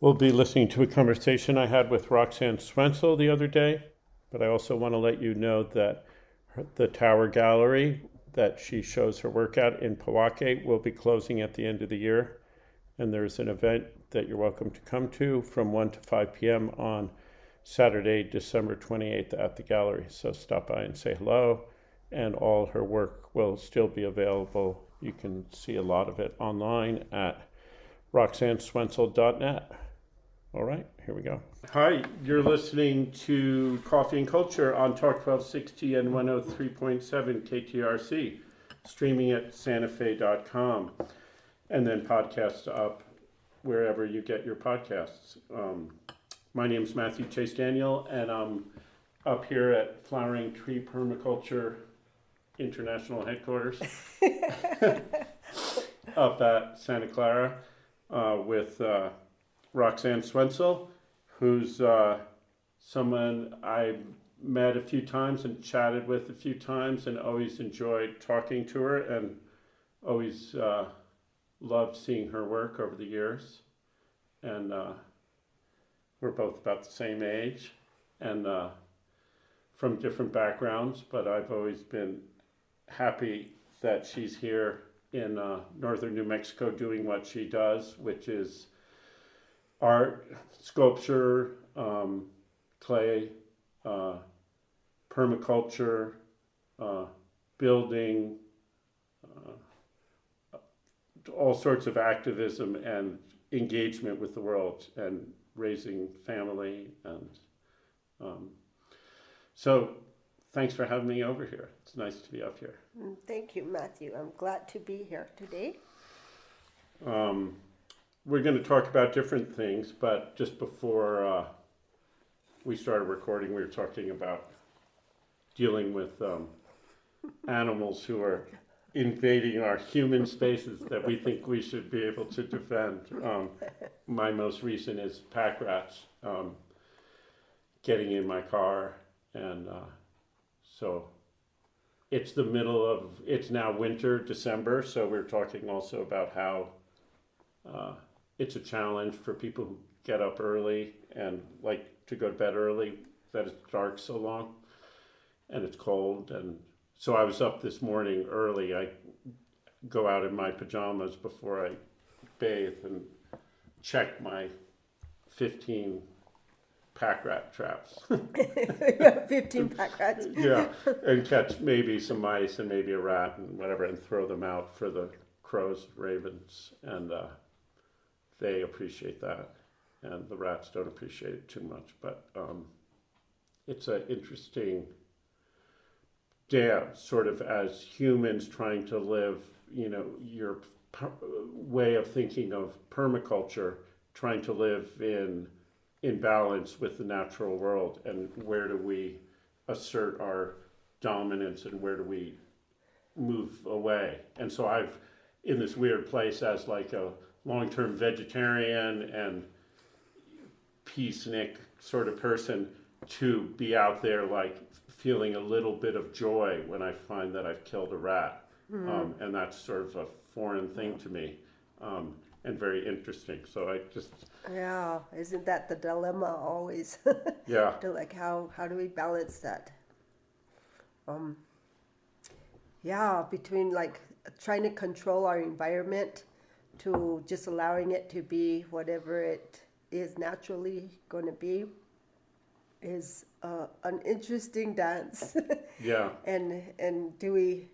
We'll be listening to a conversation I had with Roxanne Swentzell the other day, but I also want to let you know that the Tower Gallery that she shows her work at in Powake will be closing at the end of the year. And there's an event that you're welcome to come to from 1 to 5 p.m. on Saturday, December 28th at the gallery. So stop by and say hello, and all her work will still be available. You can see a lot of it online at roxanneswentzell.net. All right, here we go. Hi, you're listening to Coffee and Culture on Talk 1260 and 103.7 KTRC, streaming at santafe.com, and then podcast up wherever you get your podcasts. My name's Matthew Chase Daniel, and I'm up here at Flowering Tree Permaculture International Headquarters up at Santa Clara with Roxanne Swentzell, who's someone I met a few times and chatted with a few times, and always enjoyed talking to her, and always loved seeing her work over the years. And we're both about the same age and from different backgrounds, but I've always been happy that she's here in northern New Mexico doing what she does, which is art, sculpture, clay, permaculture, building, all sorts of activism and engagement with the world and raising family. And so thanks for having me over here. It's nice to be up here. Thank you, Matthew. I'm glad to be here today. We're going to talk about different things, but just before we started recording, we were talking about dealing with animals who are invading our human spaces that we think we should be able to defend. My most recent is pack rats getting in my car, and so it's it's now winter, December, so we're talking also about how it's a challenge for people who get up early and like to go to bed early, that it's dark so long and it's cold. And so I was up this morning early. I go out in my pajamas before I bathe and check my 15 pack rat traps. 15 pack rats. Yeah, and catch maybe some mice and maybe a rat and whatever, and throw them out for the crows, ravens, and they appreciate that, and the rats don't appreciate it too much. But it's an interesting dance, sort of as humans trying to live, your way of thinking of permaculture, trying to live in balance with the natural world, and where do we assert our dominance and where do we move away. And so I've in this weird place as like a long-term vegetarian and peacenik sort of person to be out there like feeling a little bit of joy when I find that I've killed a rat. And that's sort of a foreign thing to me, and very interesting. So I just... Yeah, isn't that the dilemma always? Yeah. Like how do we balance that? Yeah, between like trying to control our environment to just allowing it to be whatever it is naturally going to be is an interesting dance. Yeah. And do we,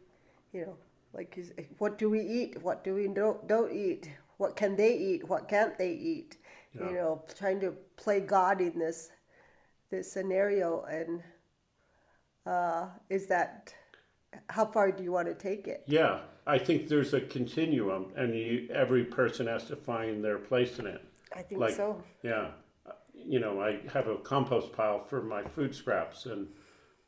like, what do we eat? What do we don't eat? What can they eat? What can't they eat? Yeah. Trying to play God in this scenario, and is that, how far do you want to take it? Yeah, I think there's a continuum, and every person has to find their place in it. I think so. Yeah. I have a compost pile for my food scraps, and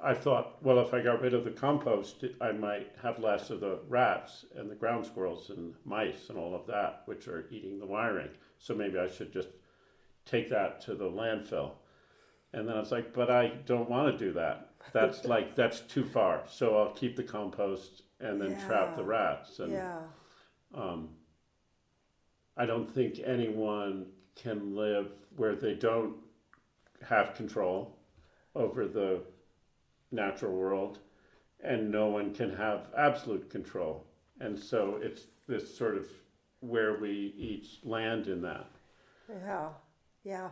I thought, well, if I got rid of the compost, I might have less of the rats and the ground squirrels and mice and all of that, which are eating the wiring. So maybe I should just take that to the landfill. And then I was like, but I don't want to do that. That's too far. So I'll keep the compost and then trap the rats. And I don't think anyone can live where they don't have control over the natural world, and no one can have absolute control. And so it's this sort of where we each land in that. Yeah, yeah.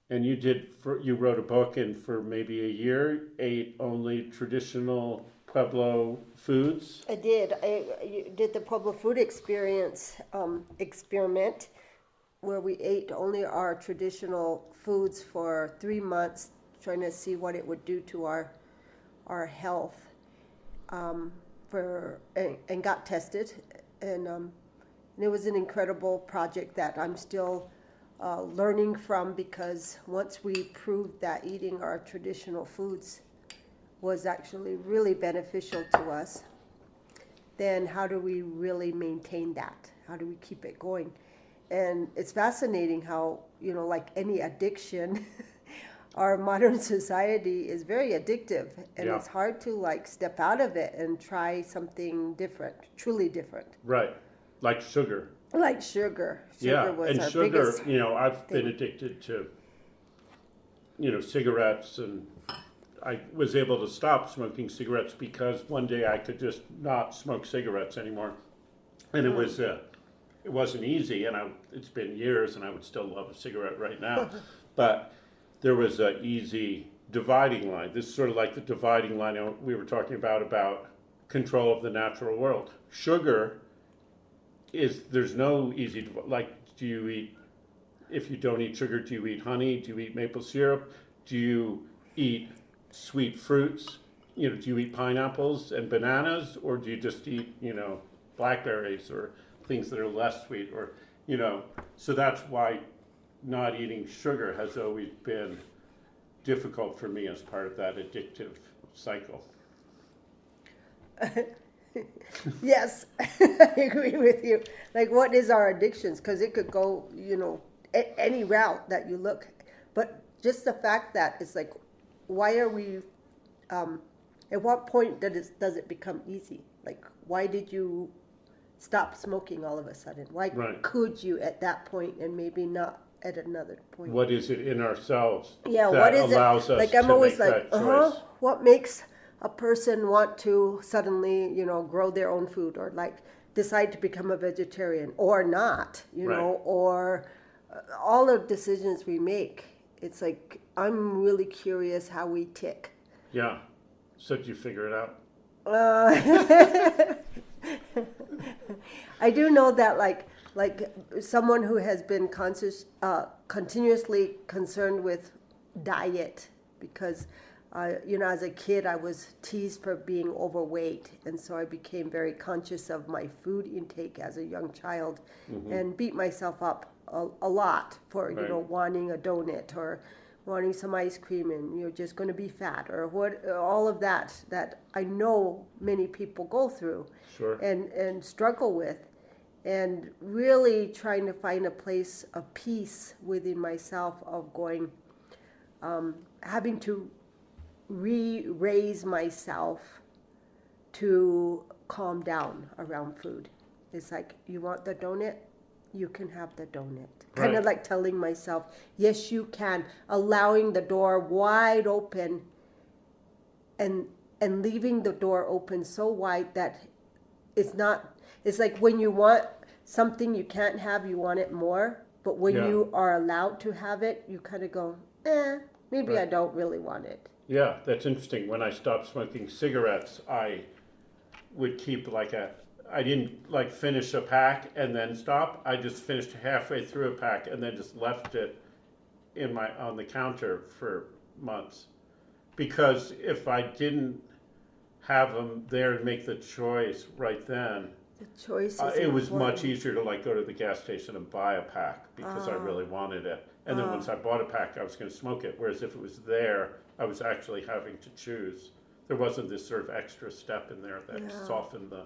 And you wrote a book, and for maybe a year, ate only traditional Pueblo foods. I did. I did the Pueblo food experiment where we ate only our traditional foods for 3 months, trying to see what it would do to our health. And got tested, and it was an incredible project that I'm still learning from, because once we proved that eating our traditional foods was actually really beneficial to us, then how do we really maintain that? How do we keep it going? And it's fascinating how, like any addiction, our modern society is very addictive, and Yeah. it's hard to step out of it and try something different, truly different. Right, like sugar. Like sugar. Yeah, was and our sugar, biggest I've thing. been addicted to, cigarettes, and I was able to stop smoking cigarettes because one day I could just not smoke cigarettes anymore. And it wasn't easy, and it's been years, and I would still love a cigarette right now. But there was an easy dividing line. This is sort of like the dividing line we were talking about control of the natural world. Sugar there's no easy, do you eat, if you don't eat sugar, do you eat honey? Do you eat maple syrup? Do you eat sweet fruits? Do you eat pineapples and bananas? Or do you just eat, blackberries or things that are less sweet? Or, so that's why not eating sugar has always been difficult for me as part of that addictive cycle. Yes, I agree with you. What is our addictions? Because it could go, any route that you look. But just the fact that it's why are we, at what point does it become easy? Why did you stop smoking all of a sudden? Why could you at that point and maybe not at another point? What is it in ourselves that what is allows us I'm to always make that choice? What makes a person want to suddenly, grow their own food, or decide to become a vegetarian or not, or all the decisions we make. It's I'm really curious how we tick. Yeah. So did you figure it out? I do know that someone who has been continuously concerned with diet, because as a kid I was teased for being overweight, and so I became very conscious of my food intake as a young child, and beat myself up a lot for wanting a donut or wanting some ice cream, and you're just going to be fat, or all of that I know many people go through. Sure. and struggle with, and really trying to find a place of peace within myself of going, having to raise myself to calm down around food. It's you want the donut? You can have the donut. Kind of telling myself, yes, you can, allowing the door wide open, and leaving the door open so wide that it's when you want something you can't have, you want it more, but when you are allowed to have it, you kind of go, maybe I don't really want it. Yeah, that's interesting. When I stopped smoking cigarettes, I would keep I didn't finish a pack and then stop. I just finished halfway through a pack and then just left it on the counter for months. Because if I didn't have them there and make the choice right then, the choice it was much easier to go to the gas station and buy a pack because I really wanted it. And then once I bought a pack, I was going to smoke it. Whereas if it was there, I was actually having to choose. There wasn't this sort of extra step in there that softened the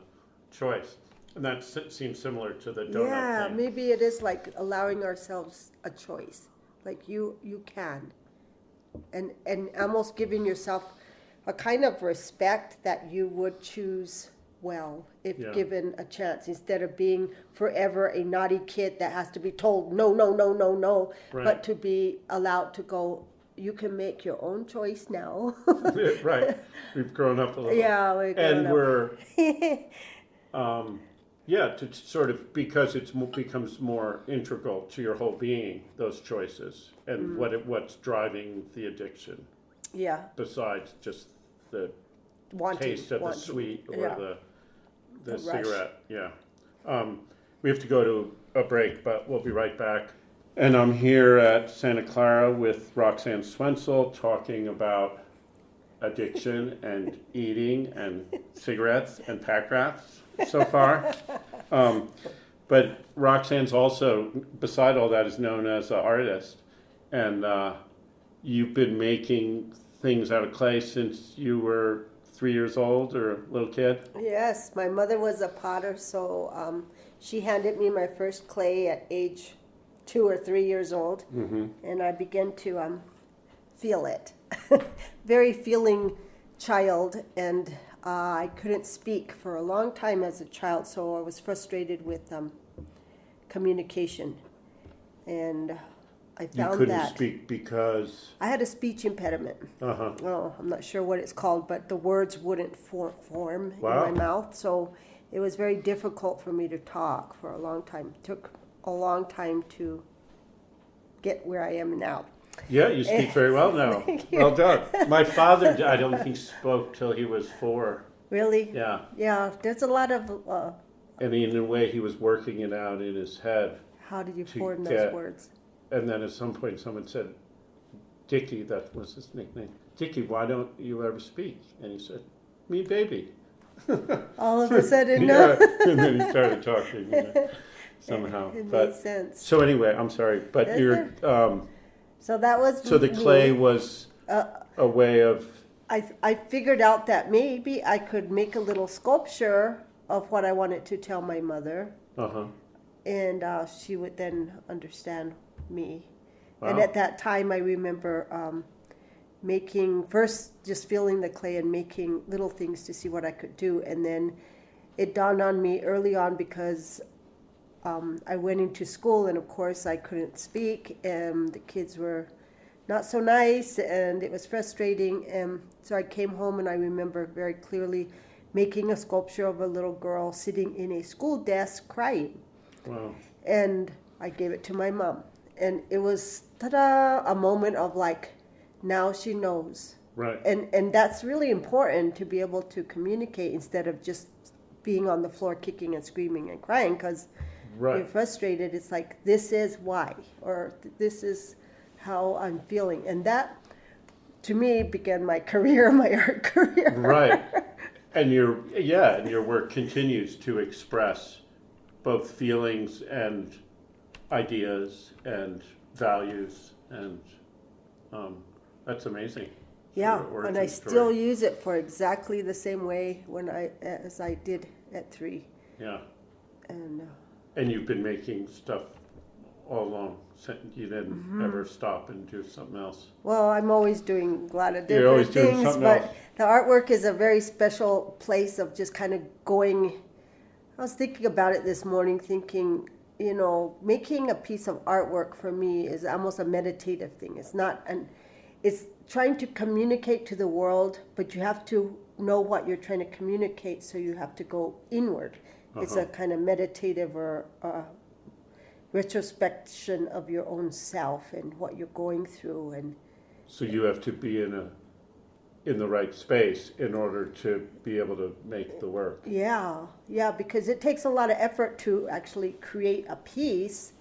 choice. And that seems similar to the donut thing. Yeah, maybe it is allowing ourselves a choice. You can. And almost giving yourself a kind of respect that you would choose well if Yeah. given a chance, instead of being forever a naughty kid that has to be told no, no, no, no, no, Right. but to be allowed to go, you can make your own choice now. Right. We've grown up a little. Yeah, we're grown And up. we're yeah, to sort of, because it becomes more integral to your whole being, those choices, and what's driving the addiction, Yeah, besides just the wanting, taste of the wanting. sweet or Yeah. the The rush. cigarette. Yeah. We have to go to a break, but we'll be right back. And I'm here at Santa Clara with Roxanne Swentzell talking about addiction and eating and cigarettes and pack rats so far. But Roxanne's also, beside all that, is known as an artist. And you've been making things out of clay since you were 3 years old or a little kid? Yes, my mother was a potter, so she handed me my first clay at age 2 or 3 years old, and I began to feel it. Very feeling child, and I couldn't speak for a long time as a child, so I was frustrated with communication, and I You found couldn't that speak because... I had a speech impediment. Uh-huh. Oh, I'm not sure what it's called, but the words wouldn't form Wow. in my mouth, so it was very difficult for me to talk for a long time. It took a long time to get where I am now. Yeah, you speak very well now. Thank you. Well done. My father, I don't think, spoke till he was 4. Really? Yeah. Yeah, there's a lot of, And in a way, he was working it out in his head. how do you To form those get- words? And then at some point, someone said, Dickie, that was his nickname. Dickie, why don't you ever speak? And he said, me baby. All of a sudden, Yeah. no. And then he started talking, somehow. It But made sense. so anyway, I'm sorry, but That's you're So that was so the me. clay was a way of I figured out that maybe I could make a little sculpture of what I wanted to tell my mother, and she would then understand me. And Wow. at that time, I remember making, first just feeling the clay and making little things to see what I could do. And then it dawned on me early on, because I went into school, and of course I couldn't speak, and the kids were not so nice, and it was frustrating. And so I came home, and I remember very clearly making a sculpture of a little girl sitting in a school desk crying. wow. And I gave it to my mom. And it was, ta-da, a moment of like, now she knows. Right. And that's really important, to be able to communicate instead of just being on the floor kicking and screaming and crying, because you're Right. frustrated. It's like, this is why, or this is how I'm feeling. And that, to me, began my career, my art career. Right. And your work continues to express both feelings and ideas and values, and that's amazing. Yeah, Sort of and I origin still story. use it for exactly the same way as I did at 3. Yeah. And And you've been making stuff all along. You didn't Mm-hmm. ever stop and do something else. well, I'm always doing a lot of You're always different doing things, something but else. the artwork is a very special place of just kind of going. I was thinking about it this morning, thinking, making a piece of artwork for me is almost a meditative thing. It's not it's trying to communicate to the world, but you have to know what you're trying to communicate, so you have to go inward. It's a kind of meditative or retrospection of your own self and what you're going through. And So you have to be in the right space in order to be able to make the work. yeah, because it takes a lot of effort to actually create a piece,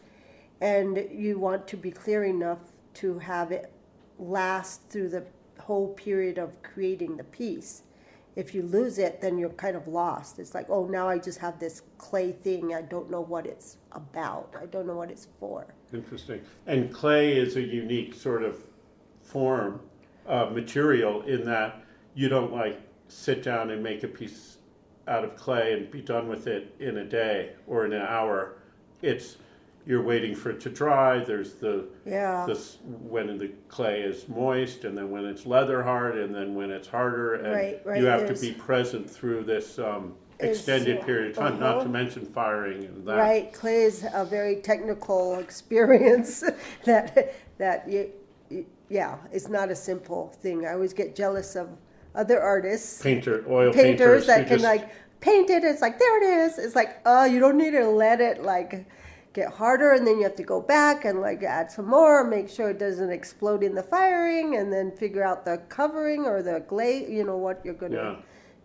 and you want to be clear enough to have it last through the whole period of creating the piece. If you lose it, then you're kind of lost. It's like, oh, now I just have this clay thing. I don't know what it's about. I don't know what it's for. Interesting. And clay is a unique sort of form, material, in that you don't like sit down and make a piece out of clay and be done with it in a day or in an hour. You're waiting for it to dry. There's this when the clay is moist, and then when it's leather hard, and then when it's harder, and Right, you have to there's- be present through this extended period of time, not to mention firing and that. Right, clay is a very technical experience that yeah, it's not a simple thing. I always get jealous of other artists, Oil painters that can like paint it. It's like, there it is. It's like, oh, you don't need to let it like get harder, and then you have to go back and like add some more, make sure it doesn't explode in the firing, and then figure out the covering or the glaze, what you're gonna. Yeah.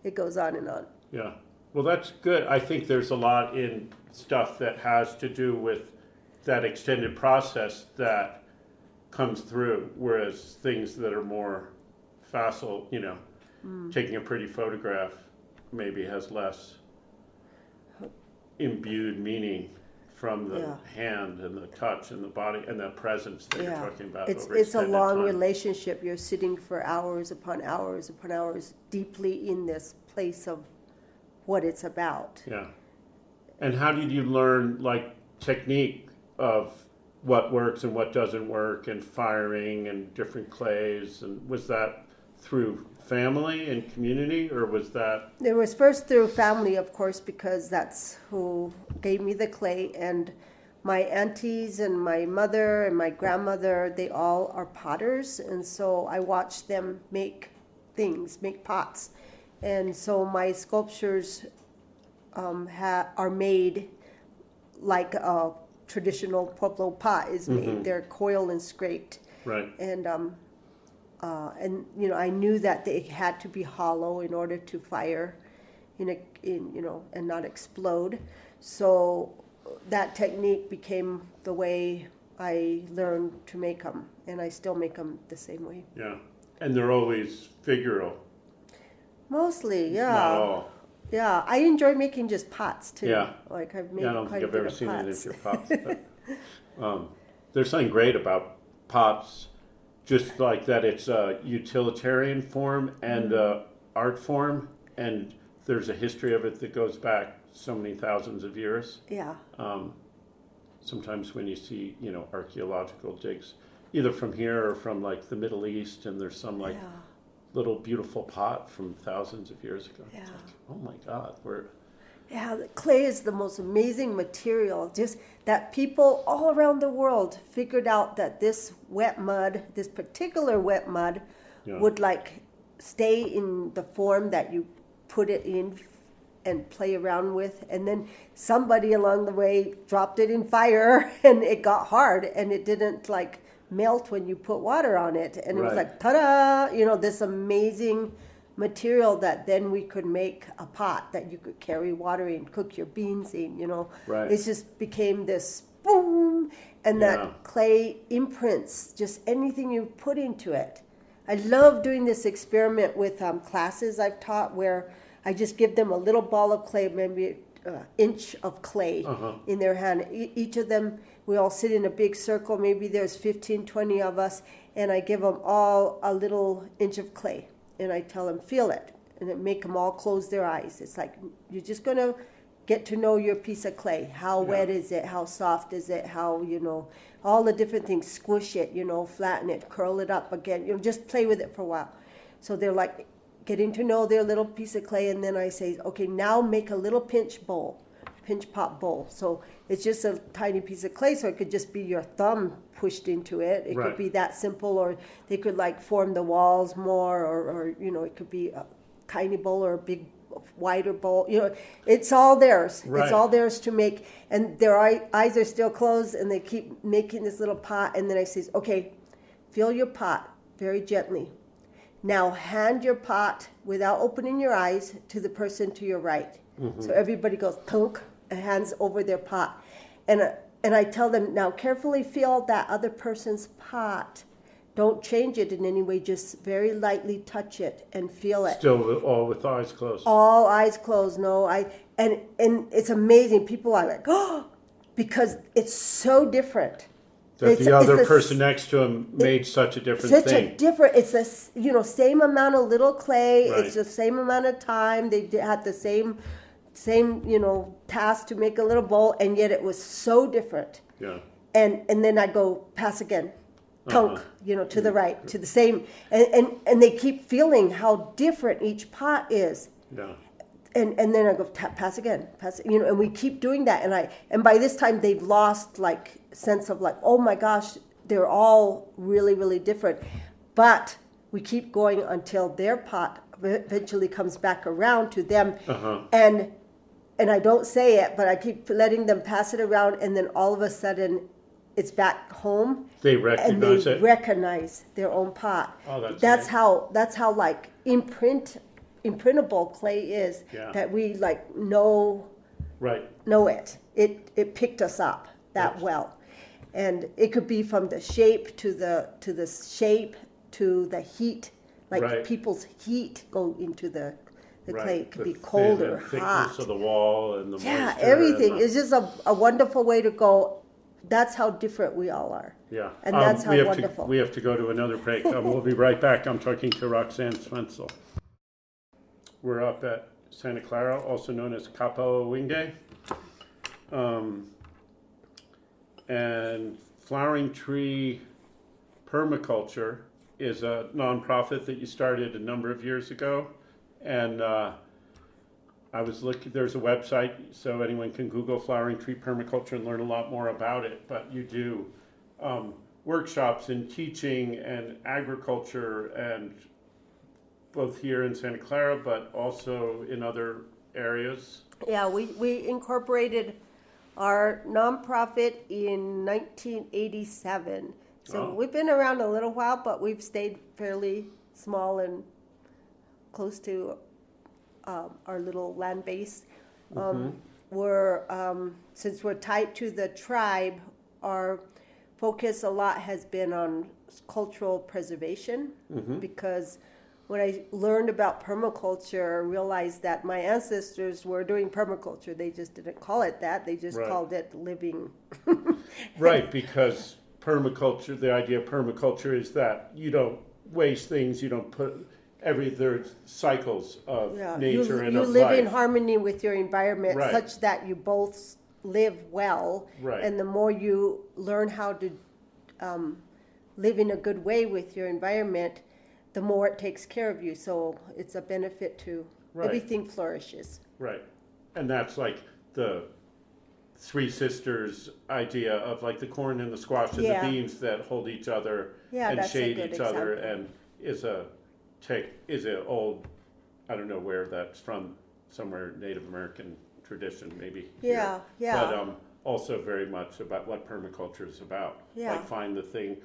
It goes on and on. Yeah. Well, that's good. I think there's a lot in stuff that has to do with that extended process that comes through, whereas things that are more facile, taking a pretty photograph maybe has less imbued meaning from the hand and the touch and the body and the presence that you're talking about. It's a long relationship. You're sitting for hours upon hours upon hours deeply in this place of what it's about. Yeah. And how did you learn like technique of what works and what doesn't work and firing and different clays? And was that through family and community, or was that? It was first through family, of course, because that's who gave me the clay. And my aunties and my mother and my grandmother, they all are potters. And so I watched them make things, make pots. And so my sculptures are made like a traditional Pueblo pot is made. Mm-hmm. They're coiled and scraped. Right. And I knew that they had to be hollow in order to fire, and not explode. So that technique became the way I learned to make them, and I still make them the same way. Yeah, and they're always figural. Mostly, yeah. Not all. Yeah, I enjoy making just pots too. Yeah. Like I've made. I don't quite think a I've bit ever of seen pots. any of your pots. But, there's something great about pots, just like that it's a utilitarian form and art form, and there's a history of it that goes back so many thousands of years. Yeah. Sometimes when you see, archaeological digs, either from here or from like the Middle East, and there's some like little beautiful pot from thousands of years ago. Yeah. It's like, oh my God, Yeah, the clay is the most amazing material. Just that people all around the world figured out that this wet mud, this particular wet mud, would like stay in the form that you put it in and play around with. And then somebody along the way dropped it in fire and it got hard and it didn't like melt when you put water on it. And it was like, ta-da, this amazing material that then we could make a pot that you could carry water in, cook your beans in, It just became this boom, and that clay imprints just anything you put into it. I love doing this experiment with classes I've taught where I just give them a little ball of clay, maybe an inch of clay in their hand. Each of them, we all sit in a big circle, maybe there's 15, 20 of us, and I give them all a little inch of clay. And I tell them, feel it, and then make them all close their eyes. It's like, you're just going to get to know your piece of clay. How wet is it? How soft is it? How, all the different things. Squish it, flatten it, curl it up again. Just play with it for a while. So they're like getting to know their little piece of clay. And then I say, okay, now make a little pinch pot bowl. So it's just a tiny piece of clay. So it could just be your thumb pushed into it. It could be that simple, or they could like form the walls more, or it could be a tiny bowl or a big wider bowl. It's all theirs. Right. It's all theirs to make, and their eyes are still closed, and they keep making this little pot. And then I say, okay, fill your pot very gently. Now hand your pot without opening your eyes to the person to your right. Mm-hmm. So everybody goes tunk and hands over their pot, and I tell them, now carefully fill that other person's pot. Don't change it in any way. Just very lightly touch it and feel it. Still all with eyes closed. All eyes closed. And it's amazing. People are like, oh, because it's so different. That the other person next to him made such a different thing. It's the same amount of little clay. Right. It's the same amount of time. They had the same task to make a little bowl, and yet it was so different. Yeah. And then I go pass again, tunk, to the right, to the same, and they keep feeling how different each pot is. Yeah. and then I go pass again, and we keep doing that, and by this time they've lost like sense of like, oh my gosh, they're all really, really different, but we keep going until their pot eventually comes back around to them, and I don't say it, but I keep letting them pass it around, and then all of a sudden it's back home. They recognize it. Recognize their own pot. Oh, that's how like imprintable clay is, that we like know it. It picked us up that well. And it could be from the shape to the shape to the heat. Like people's heat go into the clay. It could be cold or hot. Thickness of the wall and the moisture. Yeah, everything. It's just a wonderful way to go. That's how different we all are. Yeah. And that's how wonderful. We have to go to another break. We'll be right back. I'm talking to Roxanne Swentzell. We're up at Santa Clara, also known as Capo Winge. And Flowering Tree Permaculture is a nonprofit that you started a number of years ago. And I was looking, there's a website, so anyone can Google Flowering Tree Permaculture and learn a lot more about it. But you do workshops and teaching and agriculture, and both here in Santa Clara, but also in other areas. Yeah, we incorporated our nonprofit in 1987. So we've been around a little while, but we've stayed fairly small and close to our little land base. Since we're tied to the tribe, our focus a lot has been on cultural preservation, because when I learned about permaculture, I realized that my ancestors were doing permaculture. They just didn't call it that. They just called it living. Right, because permaculture, the idea of permaculture is that you don't waste things, you don't put there's cycles of nature and of life. You live in harmony with your environment such that you both live well. Right. And the more you learn how to live in a good way with your environment, the more it takes care of you. So it's a benefit to everything flourishes. Right. And that's like the Three Sisters idea of like the corn and the squash and the beans that hold each other and shade each other, and is an old, I don't know where that's from, somewhere Native American tradition maybe. Yeah. But also very much about what permaculture is about. Yeah. Like find the thing,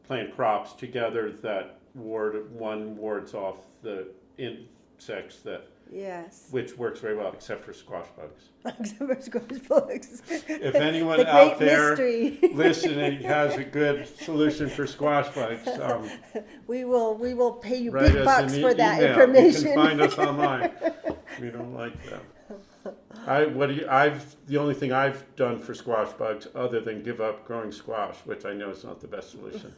plant crops together that one wards off the insects that. Yes. Which works very well, except for squash bugs. Except for squash bugs. If anyone out there listening has a good solution for squash bugs, we will pay you big bucks for that email. Information. You can find us online. We don't like them. The only thing I've done for squash bugs, other than give up growing squash, which I know is not the best solution,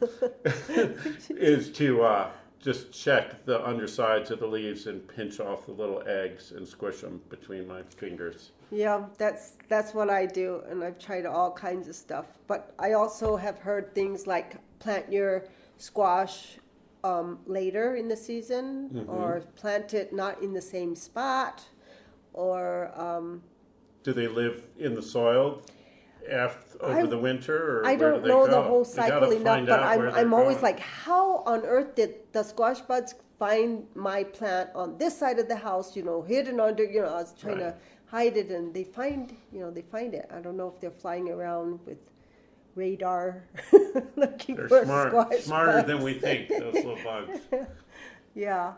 is to just check the undersides of the leaves and pinch off the little eggs and squish them between my fingers. Yeah, that's what I do, and I've tried all kinds of stuff. But I also have heard things like plant your squash later in the season, or plant it not in the same spot, or... Do they live in the soil over the winter, or I don't know the whole cycle enough, but I'm always like, how on earth did the squash bugs find my plant on this side of the house, hidden under, I was trying to hide it, and they find it. I don't know if they're flying around with radar looking for squash bugs. Smarter than we think, those little bugs. Yeah.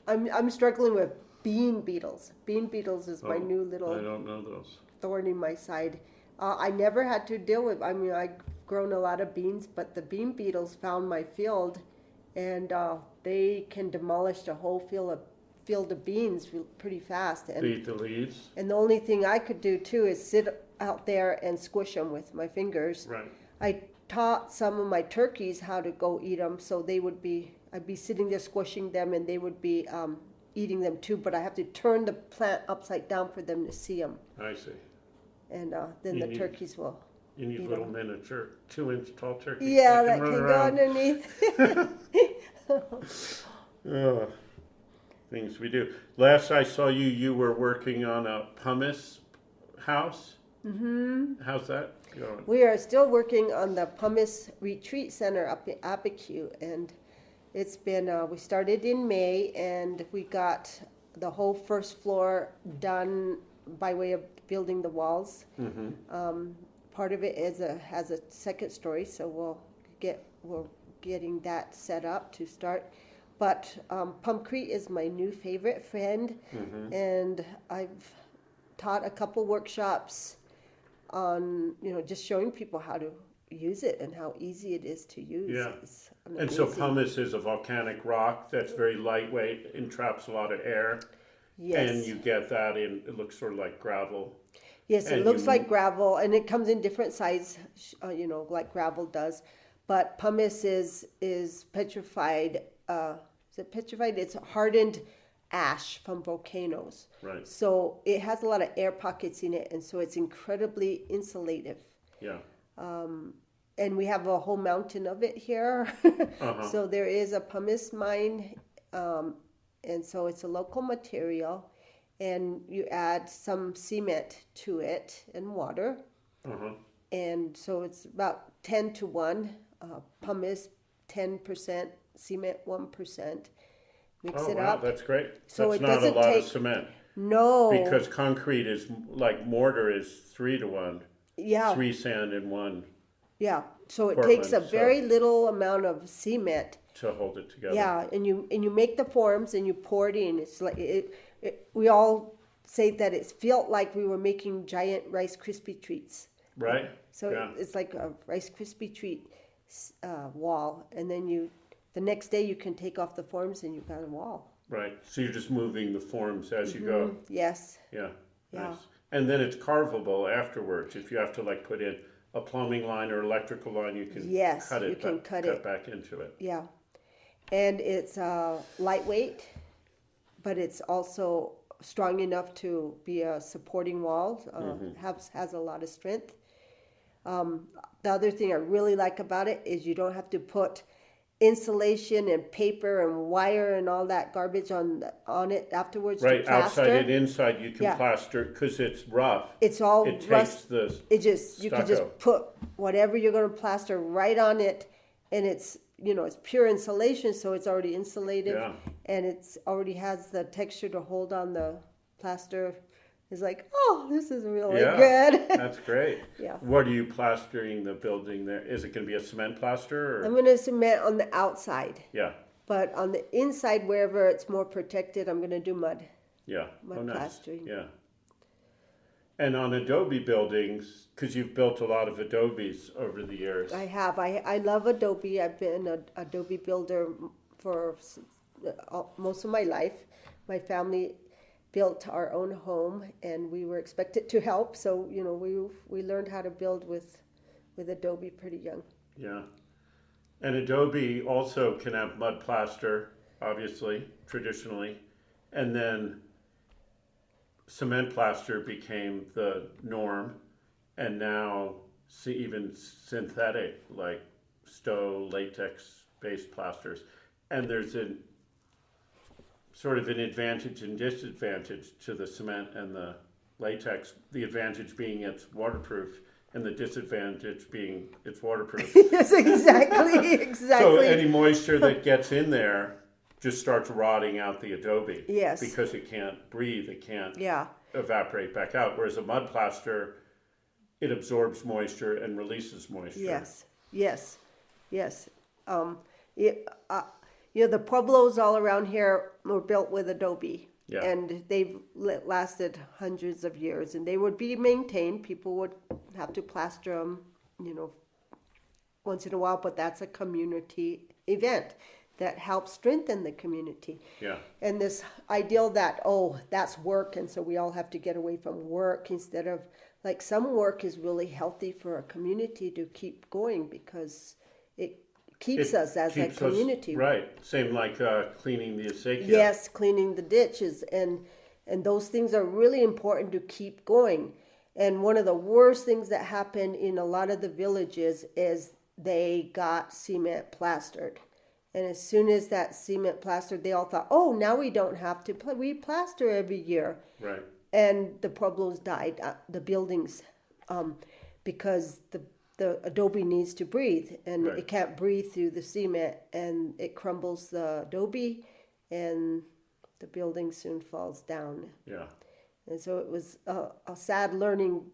I'm struggling with bean beetles. Bean beetles is my new little... I don't know those. ...thorn in my side. I never had to deal with... I've grown a lot of beans, but the bean beetles found my field, and they can demolish the whole field of beans pretty fast. And eat the leaves. And the only thing I could do, too, is sit out there and squish them with my fingers. Right. I taught some of my turkeys how to go eat them, so I'd be sitting there squishing them, and they would be... eating them too, but I have to turn the plant upside down for them to see them. I see. And then the turkeys will. You need little miniature 2-inch tall turkeys. Yeah, that can go underneath. Oh, things we do. Last I saw you, you were working on a pumice house. Mm-hmm. How's that going? We are still working on the Pumice Retreat Center up in Abiquiu, and it's been, we started in May, and we got the whole first floor done by way of building the walls. Mm-hmm. Part of it has a second story, so we're getting that set up to start. But Pumpcrete is my new favorite friend, mm-hmm. and I've taught a couple workshops on, just showing people how to use it and how easy it is to use. Yeah. And so pumice is a volcanic rock that's very lightweight and traps a lot of air. Yes. And you get that in, it looks sort of like gravel. Yes, it looks like gravel, and it comes in different size, like gravel does. But pumice is petrified. Is it petrified? It's hardened ash from volcanoes. Right. So it has a lot of air pockets in it, and so it's incredibly insulative. Yeah. And we have a whole mountain of it here. Uh-huh. So there is a pumice mine, and so it's a local material. And you add some cement to it and water. Uh-huh. And so it's about 10 to 1. Pumice 10%, cement 1%. Mix it up. That's great. So that's it not a doesn't lot take, of cement. No. Because concrete is, like mortar is 3 to 1. Yeah. 3 sand and 1. Yeah. So it Portland, takes a very little amount of cement to hold it together. Yeah, and you make the forms and you pour it in. It's like we all say that it felt like we were making giant Rice Krispie treats. Right. So it's like a Rice Krispie treat wall, and then the next day you can take off the forms and you've got a wall. Right. So you're just moving the forms as you go. Yes. Yeah. Nice. And then it's carvable afterwards. If you have to put in a plumbing line or electrical line, you can cut it back into it. Yeah. And it's lightweight, but it's also strong enough to be a supporting wall. Has a lot of strength. The other thing I really like about it is you don't have to put insulation and paper and wire and all that garbage on it afterwards. Right, to plaster. outside and inside you can plaster because it's rough. It's all rust. You can just stucco. put whatever you're going to plaster right on it, and it's pure insulation, so it's already insulated, and it's already has the texture to hold on the plaster. It's like, oh, this is really good. That's great. Yeah. What are you plastering the building there? Is it going to be a cement plaster? Or? I'm going to cement on the outside. Yeah. But on the inside, wherever it's more protected, I'm going to do mud. Yeah. Mud plastering. Yeah. And on adobe buildings, because you've built a lot of adobes over the years. I have. I love adobe. I've been an adobe builder for most of my life. My family built our own home, and we were expected to help. So we learned how to build with adobe pretty young. Yeah, and adobe also can have mud plaster, obviously, traditionally, and then cement plaster became the norm, and now even synthetic like Stowe latex-based plasters, and there's sort of an advantage and disadvantage to the cement and the latex. The advantage being it's waterproof, and the disadvantage being it's waterproof. Yes, exactly. So any moisture that gets in there just starts rotting out the adobe. Yes. Because it can't breathe, it can't Yeah. evaporate back out. Whereas a mud plaster, it absorbs moisture and releases moisture. Yes. The pueblos all around here were built with adobe. Yeah. And they've lasted hundreds of years, and they would be maintained. People would have to plaster them, once in a while, but that's a community event that helps strengthen the community. Yeah. And this ideal that, that's work, and so we all have to get away from work, instead of, some work is really healthy for a community to keep going, because it keeps us as a community. Right. Same like cleaning the acequia. Yes, cleaning the ditches. And those things are really important to keep going. And one of the worst things that happened in a lot of the villages is they got cement plastered. And as soon as that cement plaster, they all thought, oh, now we don't have to re-plaster every year. Right. And the Pueblos died, the buildings, because the adobe needs to breathe, and Right. it can't breathe through the cement, and it crumbles the adobe, and the building soon falls down. Yeah. And so it was a sad learning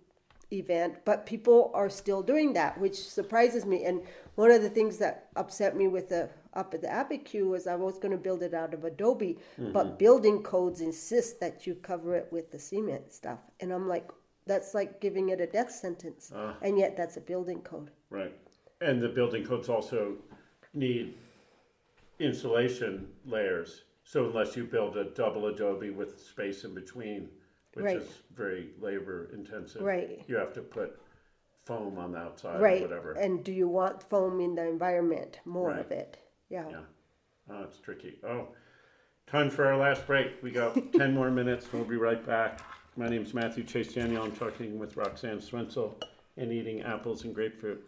event, but people are still doing that, which surprises me. And one of the things that upset me with up at the Abiquiu was I was going to build it out of adobe, but building codes insist that you cover it with the cement stuff. And I'm like, that's like giving it a death sentence. And yet that's a building code. Right. And the building codes also need insulation layers. So unless you build a double adobe with space in between, which Right. is very labor intensive, Right. you have to put foam on the outside Right. or whatever. And do you want foam in the environment? More Right. of it. Yeah. Yeah. Oh, it's tricky. Oh, time for our last break. We got 10 more minutes. We'll be right back. My name's Matthew Chase Daniel. I'm talking with Roxanne Swentzell and eating apples and grapefruit.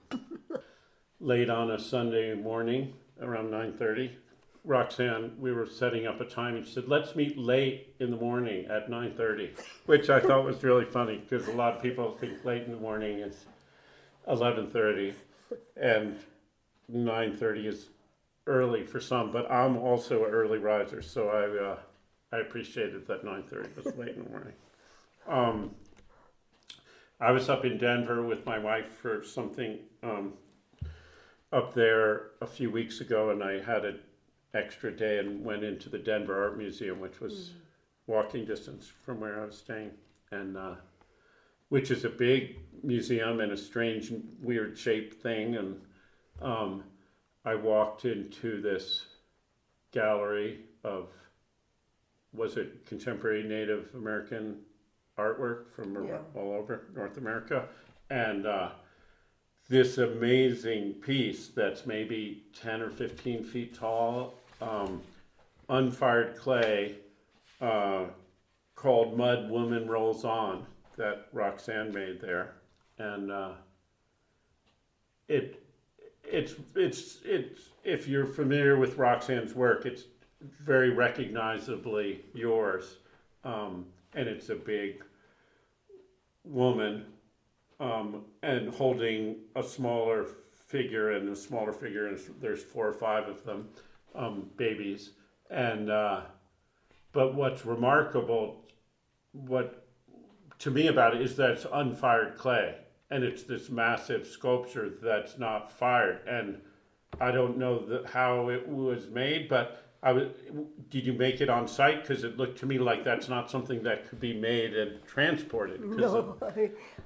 Late on a Sunday morning, around 9:30, Roxanne, we were setting up a time, and she said, let's meet late in the morning at 9:30, which I thought was really funny because a lot of people think late in the morning is 11:30, and 9:30 is early for some, but I'm also an early riser, so I appreciated that 9:30 was late in the morning. I was up in Denver with my wife for something up there a few weeks ago, and I had an extra day and went into the Denver Art Museum, which was walking distance from where I was staying, and which is a big museum and a strange, weird shaped thing. And I walked into this gallery of, was it contemporary Native American artwork from all over North America, and this amazing piece that's maybe 10 or 15 feet tall, unfired clay, called Mud Woman Rolls On, that Roxanne made there. And it's if you're familiar with Roxanne's work, it's very recognizably yours, and it's a big woman, and holding a smaller figure, and there's 4 or 5 of them, babies. And but what's remarkable, what to me about it, is that it's unfired clay, and it's this massive sculpture that's not fired. And I don't know how it was made, but did you make it on site? Because it looked to me like that's not something that could be made and transported. No,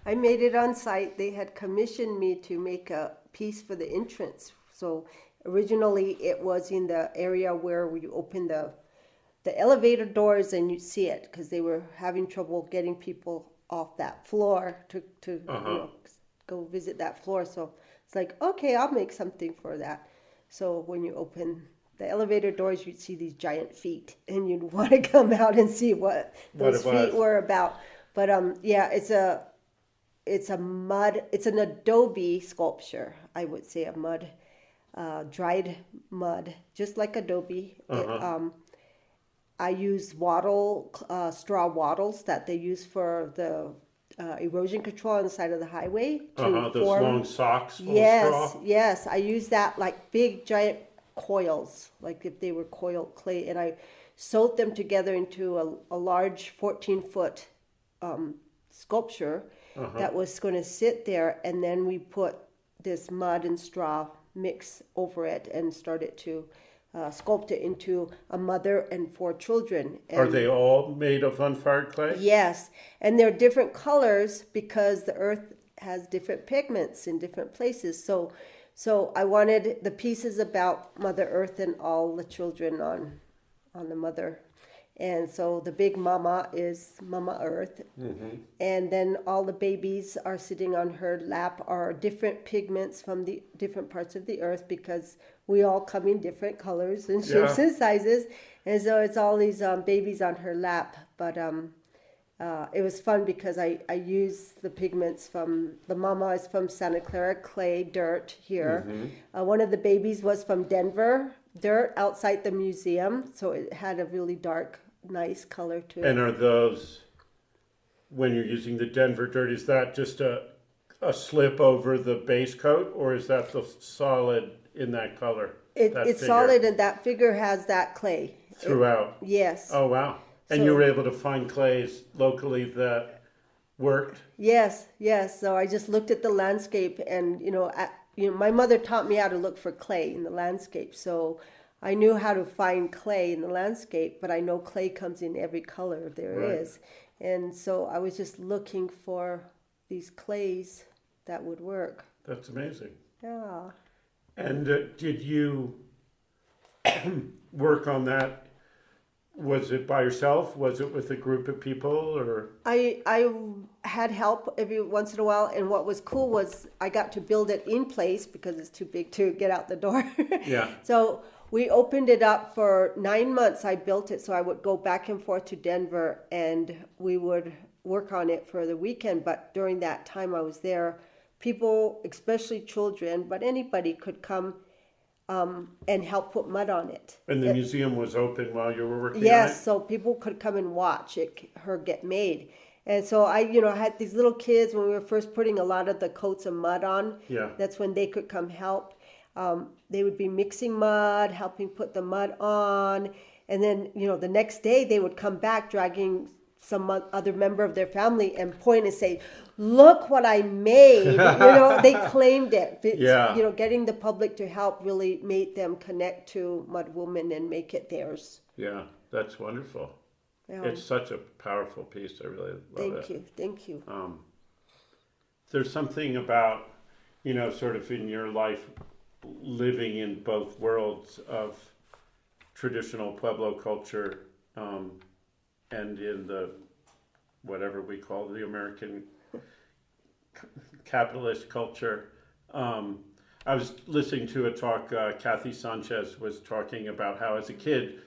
I made it on site. They had commissioned me to make a piece for the entrance. So originally it was in the area where you open the elevator doors and you see it, because they were having trouble getting people off that floor to go visit that floor. So it's like, okay, I'll make something for that. So when you open the elevator doors, you'd see these giant feet, and you'd want to come out and see what those feet were about. But it's an adobe sculpture. I would say a mud, dried mud, just like adobe. I use straw wattles that they use for the erosion control on the side of the highway. Those long socks full of straw? Yes, I use that, like big giant coils, like if they were coiled clay, and I sewed them together into a large 14-foot sculpture that was going to sit there, and then we put this mud and straw mix over it and started to sculpt it into a mother and 4 children. And are they all made of unfired clay? Yes, and they're different colors because the earth has different pigments in different places. So I wanted the pieces about Mother Earth and all the children on the mother. And so the big mama is Mama Earth. And then all the babies are sitting on her lap are different pigments from the different parts of the earth, because we all come in different colors and shapes and sizes. And so it's all these babies on her lap. But it was fun because I used the pigments from, the mama is from Santa Clara clay dirt here. One of the babies was from Denver. dirt outside the museum, so it had a really dark, nice color to it. And are those, when you're using the Denver dirt, is that just a slip over the base coat, or is that the solid in that color? It's solid, and that figure has that clay. Throughout? Yes. Oh, wow. And you were able to find clays locally that worked? Yes. So I just looked at the landscape, and my mother taught me how to look for clay in the landscape. So I knew how to find clay in the landscape, but I know clay comes in every color there is. And so I was just looking for these clays that would work. That's amazing. Yeah. And did you work on that? Was it by yourself? Was it with a group of people, or? I had help every once in a while, and what was cool was I got to build it in place because it's too big to get out the door. Yeah. So we opened it up for 9 months. I built it, so I would go back and forth to Denver, and we would work on it for the weekend. But during that time I was there, people, especially children, but anybody could come and help put mud on it. And the museum was open while you were working on it? Yes, so people could come and watch her get made. And so I had these little kids when we were first putting a lot of the coats of mud on. Yeah. That's when they could come help. They would be mixing mud, helping put the mud on. And then, the next day they would come back dragging some other member of their family and point and say, look what I made. They claimed it. Yeah. Getting the public to help really made them connect to Mud Woman and make it theirs. Yeah, that's wonderful. Yeah. It's such a powerful piece. I really love it. Thank you. There's something about, sort of in your life, living in both worlds of traditional Pueblo culture and in the, whatever we call the American capitalist culture. I was listening to a talk, Kathy Sanchez was talking about how as a kid,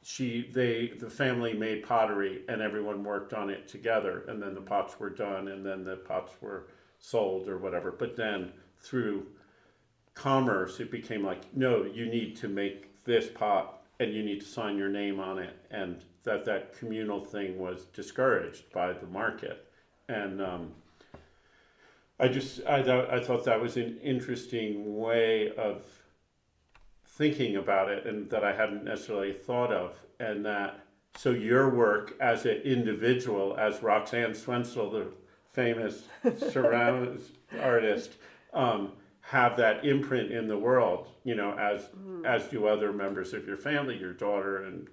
the family made pottery and everyone worked on it together, and then the pots were done and then the pots were sold or whatever. But then through commerce, it became like, no, you need to make this pot and you need to sign your name on it, and that communal thing was discouraged by the market. And I thought that was an interesting way of thinking about it, and that I hadn't necessarily thought of. And that, so your work as an individual, as Roxanne Swentzell, the famous surround artist, have that imprint in the world, as do other members of your family, your daughter, and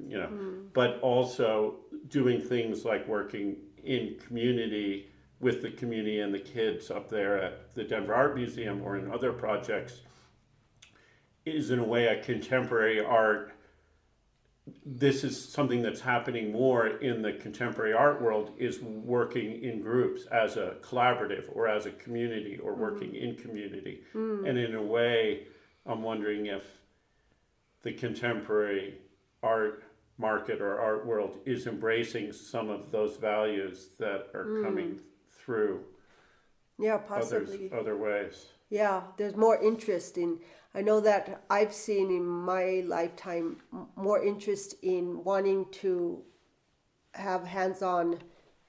but also doing things like working in community with the community and the kids up there at the Denver Art Museum or in other projects is in a way a contemporary art. This is something that's happening more in the contemporary art world, is working in groups as a collaborative or as a community or working in community. And in a way, I'm wondering if the contemporary art market or art world is embracing some of those values that are coming through possibly other ways. Yeah, there's more interest in, I know that I've seen in my lifetime more interest in wanting to have hands-on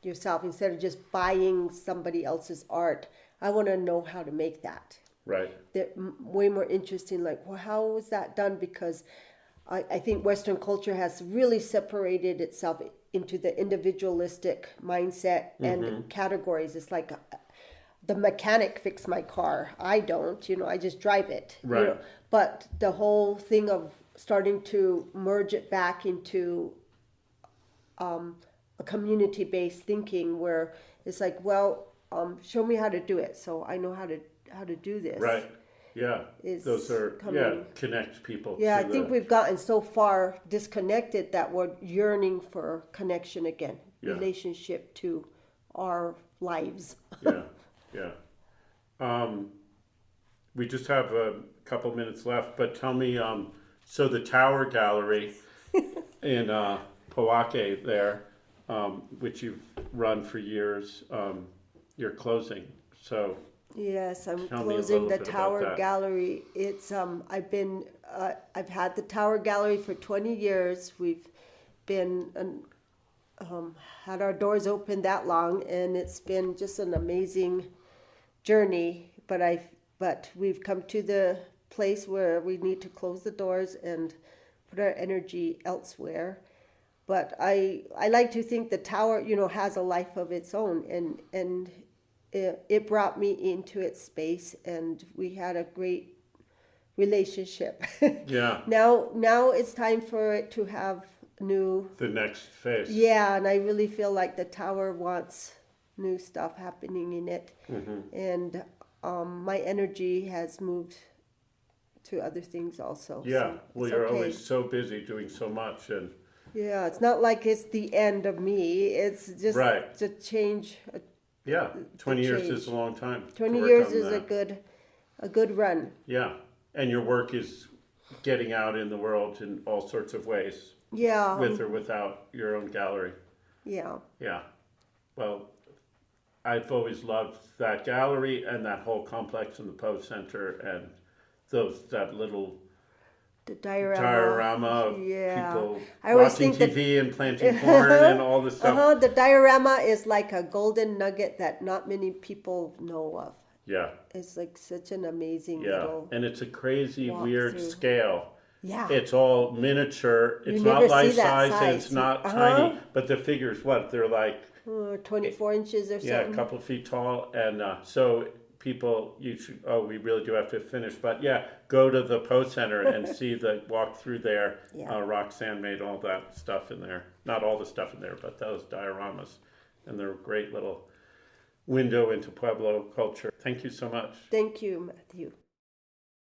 yourself instead of just buying somebody else's art. I want to know how to make that. Right. They're way more interesting, like, well, how was that done? Because I think Western culture has really separated itself into the individualistic mindset and categories. It's like the mechanic fixed my car. I don't, I just drive it. Right. But the whole thing of starting to merge it back into a community-based thinking where it's like, well, show me how to do it so I know how to do this. Right. Yeah. Those are coming. Connect people. Yeah, I think we've gotten so far disconnected that we're yearning for connection again, relationship to our lives. Yeah. We just have a couple minutes left, but tell me, so the Tower Gallery in Powake there, which you've run for years, you're closing. So Yes, I'm Tell me a closing little the bit about Tower that. Gallery. It's I've had the Tower Gallery for 20 years. We've been had our doors open that long, and it's been just an amazing journey. But we've come to the place where we need to close the doors and put our energy elsewhere. But I like to think the tower, has a life of its own, and it brought me into its space, and we had a great relationship. Yeah. Now it's time for it to have new. The next phase. Yeah, and I really feel like the tower wants new stuff happening in it, and my energy has moved to other things also. Yeah. So Well, it's you're okay. always so busy doing so much, and Yeah, it's not like it's the end of me. It's just Right. to change. yeah, 20 years change. is a long time. to 20 work years on is that. a good run. Yeah, and your work is getting out in the world in all sorts of ways, Yeah. with or without your own gallery. Yeah. Yeah. Well, I've always loved that gallery and that whole complex in the Poe Center and that little The diorama. diorama of Yeah. people I always watching think that- TV and planting corn and all this stuff. The diorama is like a golden nugget that not many people know of. Yeah, It's like such an amazing yeah. little. And it's a crazy, walk weird through. scale. Yeah. It's all miniature. It's never not see life that size and it's size. not Uh-huh. tiny. But the figures, what? They're like, 24 inches or yeah, something. a couple of feet tall. And so people, you should, we really do have to finish. But yeah, go to the Poe Center and see walk through there. Yeah. Roxanne made all that stuff in there. Not all the stuff in there, but those dioramas. And they're a great little window into Pueblo culture. Thank you so much. Thank you, Matthew.